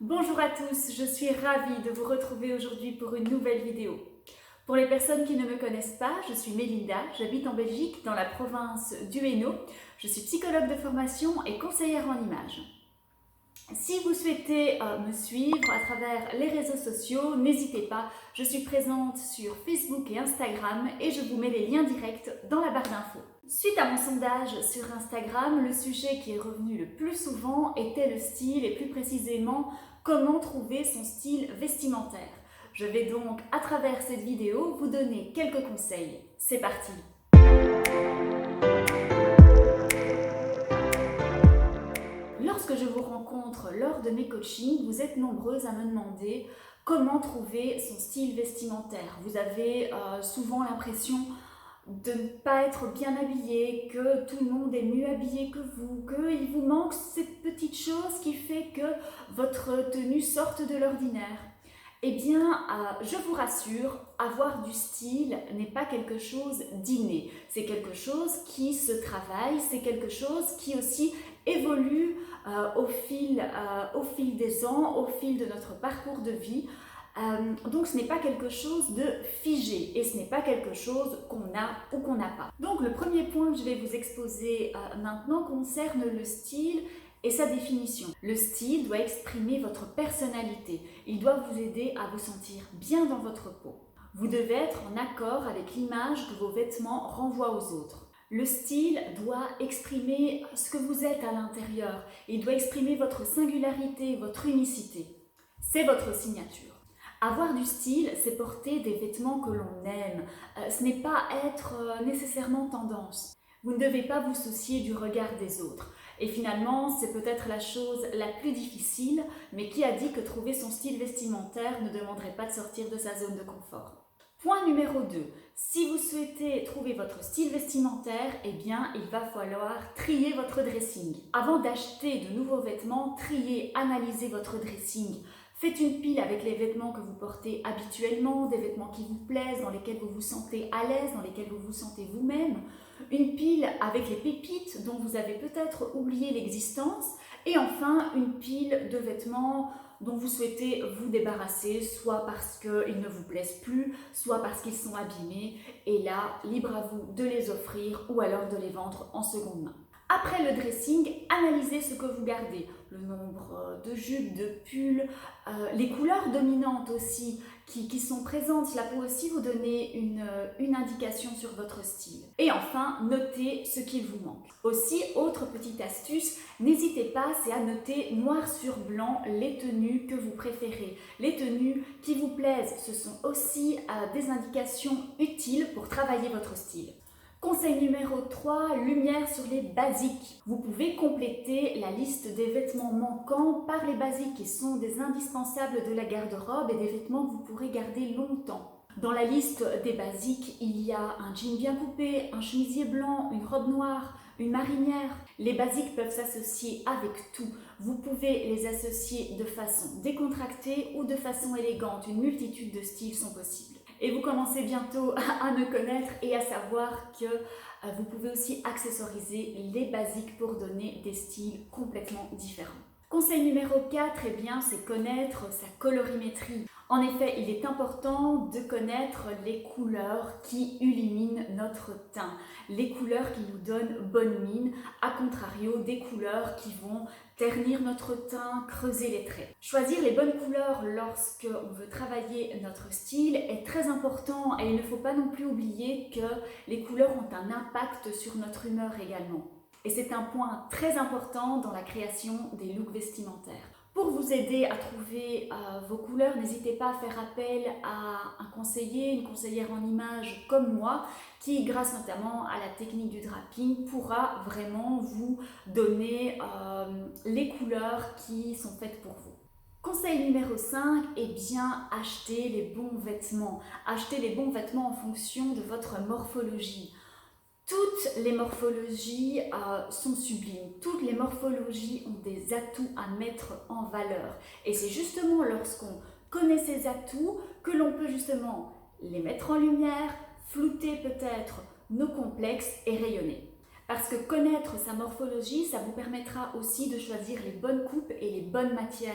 Bonjour à tous, je suis ravie de vous retrouver aujourd'hui pour une nouvelle vidéo. Pour les personnes qui ne me connaissent pas, je suis Mélinda, j'habite en Belgique dans la province du Hainaut. Je suis psychologue de formation et conseillère en images. Si vous souhaitez me suivre à travers les réseaux sociaux, n'hésitez pas, je suis présente sur Facebook et Instagram et je vous mets les liens directs dans la barre d'infos. Suite à mon sondage sur Instagram, le sujet qui est revenu le plus souvent était le style et plus précisément comment trouver son style vestimentaire. Je vais donc à travers cette vidéo vous donner quelques conseils. C'est parti! Lorsque je vous rencontre lors de mes coachings, vous êtes nombreuses à me demander comment trouver son style vestimentaire. Vous avez souvent l'impression de ne pas être bien habillé, que tout le monde est mieux habillé que vous, qu'il vous manque cette petite chose qui fait que votre tenue sorte de l'ordinaire. Eh bien, je vous rassure, avoir du style n'est pas quelque chose d'inné. C'est quelque chose qui se travaille, c'est quelque chose qui aussi évolue au fil des ans, au fil de notre parcours de vie. Donc ce n'est pas quelque chose de figé et ce n'est pas quelque chose qu'on a ou qu'on n'a pas. Donc le premier point que je vais vous exposer maintenant concerne le style et sa définition. Le style doit exprimer votre personnalité. Il doit vous aider à vous sentir bien dans votre peau. Vous devez être en accord avec l'image que vos vêtements renvoient aux autres. Le style doit exprimer ce que vous êtes à l'intérieur. Il doit exprimer votre singularité, votre unicité. C'est votre signature. Avoir du style, c'est porter des vêtements que l'on aime. Ce n'est pas être nécessairement tendance. Vous ne devez pas vous soucier du regard des autres. Et finalement, c'est peut-être la chose la plus difficile, mais qui a dit que trouver son style vestimentaire ne demanderait pas de sortir de sa zone de confort. Point numéro 2. Si vous souhaitez trouver votre style vestimentaire, eh bien, il va falloir trier votre dressing. Avant d'acheter de nouveaux vêtements, triez, analysez votre dressing. Faites une pile avec les vêtements que vous portez habituellement, des vêtements qui vous plaisent, dans lesquels vous vous sentez à l'aise, dans lesquels vous vous sentez vous-même. Une pile avec les pépites dont vous avez peut-être oublié l'existence. Et enfin, une pile de vêtements dont vous souhaitez vous débarrasser, soit parce qu'ils ne vous plaisent plus, soit parce qu'ils sont abîmés. Et là, libre à vous de les offrir ou alors de les vendre en seconde main. Après le dressing, analysez ce que vous gardez, le nombre de jupes, de pulls, les couleurs dominantes aussi qui sont présentes. Cela peut aussi vous donner une indication sur votre style. Et enfin, notez ce qu'il vous manque. Aussi, autre petite astuce, n'hésitez pas, c'est à noter noir sur blanc les tenues que vous préférez. Les tenues qui vous plaisent, ce sont aussi des indications utiles pour travailler votre style. Conseil numéro 3, lumière sur les basiques. Vous pouvez compléter la liste des vêtements manquants par les basiques qui sont des indispensables de la garde-robe et des vêtements que vous pourrez garder longtemps. Dans la liste des basiques, il y a un jean bien coupé, un chemisier blanc, une robe noire, une marinière. Les basiques peuvent s'associer avec tout. Vous pouvez les associer de façon décontractée ou de façon élégante. Une multitude de styles sont possibles. Et vous commencez bientôt à me connaître et à savoir que vous pouvez aussi accessoriser les basiques pour donner des styles complètement différents. Conseil numéro 4, eh bien, c'est connaître sa colorimétrie. En effet, il est important de connaître les couleurs qui illuminent notre teint, les couleurs qui nous donnent bonne mine, à contrario des couleurs qui vont ternir notre teint, creuser les traits. Choisir les bonnes couleurs lorsque on veut travailler notre style est très important et il ne faut pas non plus oublier que les couleurs ont un impact sur notre humeur également. Et c'est un point très important dans la création des looks vestimentaires. Pour vous aider à trouver vos couleurs, n'hésitez pas à faire appel à un conseiller, une conseillère en images comme moi, qui, grâce notamment à la technique du draping, pourra vraiment vous donner les couleurs qui sont faites pour vous. Conseil numéro 5, eh bien, achetez les bons vêtements. Achetez les bons vêtements en fonction de votre morphologie. Toutes les morphologies sont sublimes, toutes les morphologies ont des atouts à mettre en valeur. Et c'est justement lorsqu'on connaît ces atouts que l'on peut justement les mettre en lumière, flouter peut-être nos complexes et rayonner. Parce que connaître sa morphologie, ça vous permettra aussi de choisir les bonnes coupes et les bonnes matières.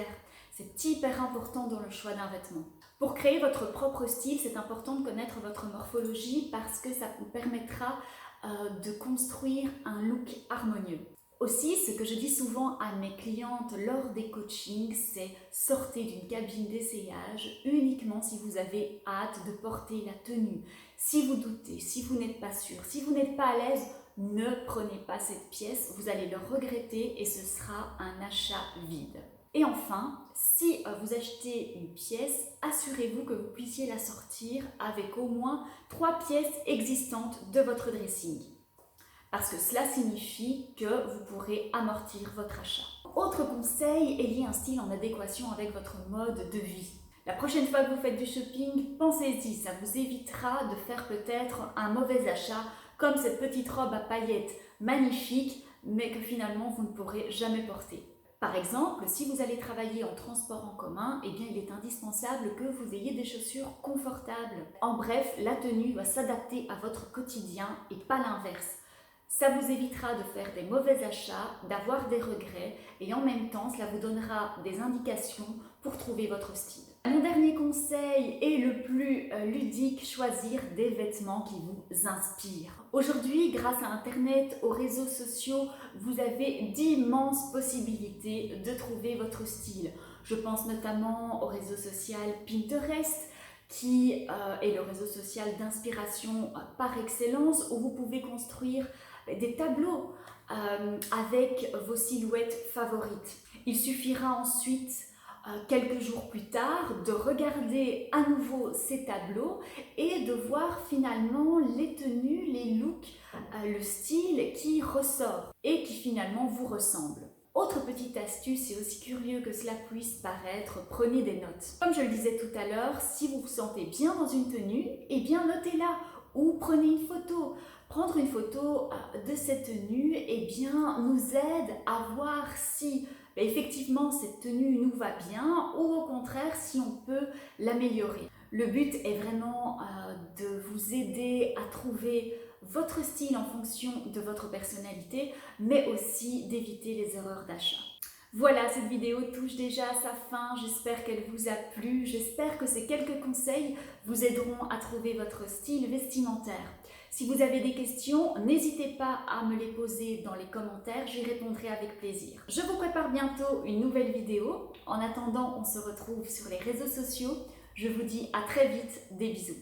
C'est hyper important dans le choix d'un vêtement. Pour créer votre propre style, c'est important de connaître votre morphologie parce que ça vous permettra de construire un look harmonieux. Aussi, ce que je dis souvent à mes clientes lors des coachings, c'est sortez d'une cabine d'essayage uniquement si vous avez hâte de porter la tenue. Si vous doutez, si vous n'êtes pas sûr, si vous n'êtes pas à l'aise, ne prenez pas cette pièce, vous allez le regretter et ce sera un achat vide. Et enfin, si vous achetez une pièce, assurez-vous que vous puissiez la sortir avec au moins 3 pièces existantes de votre dressing. Parce que cela signifie que vous pourrez amortir votre achat. Autre conseil, ayez un style en adéquation avec votre mode de vie. La prochaine fois que vous faites du shopping, pensez-y, ça vous évitera de faire peut-être un mauvais achat comme cette petite robe à paillettes magnifique, mais que finalement vous ne pourrez jamais porter. Par exemple, si vous allez travailler en transport en commun, eh bien il est indispensable que vous ayez des chaussures confortables. En bref, la tenue doit s'adapter à votre quotidien et pas l'inverse. Ça vous évitera de faire des mauvais achats, d'avoir des regrets et en même temps, cela vous donnera des indications pour trouver votre style. Mon dernier conseil est le plus ludique, choisir des vêtements qui vous inspirent. Aujourd'hui, grâce à Internet, aux réseaux sociaux, vous avez d'immenses possibilités de trouver votre style. Je pense notamment au réseau social Pinterest, qui est le réseau social d'inspiration par excellence, où vous pouvez construire des tableaux avec vos silhouettes favorites. Il suffira ensuite quelques jours plus tard de regarder à nouveau ces tableaux et de voir finalement les tenues, les looks, le style qui ressort et qui finalement vous ressemble. Autre petite astuce, et aussi curieux que cela puisse paraître, prenez des notes. Comme je le disais tout à l'heure, si vous vous sentez bien dans une tenue, eh bien notez-la ou prenez une photo. Prendre une photo de cette tenue eh bien, nous aide à voir si effectivement cette tenue nous va bien ou au contraire si on peut l'améliorer. Le but est vraiment de vous aider à trouver votre style en fonction de votre personnalité, mais aussi d'éviter les erreurs d'achat. Voilà, cette vidéo touche déjà à sa fin, j'espère qu'elle vous a plu, j'espère que ces quelques conseils vous aideront à trouver votre style vestimentaire. Si vous avez des questions, n'hésitez pas à me les poser dans les commentaires, j'y répondrai avec plaisir. Je vous prépare bientôt une nouvelle vidéo. En attendant, on se retrouve sur les réseaux sociaux. Je vous dis à très vite, des bisous.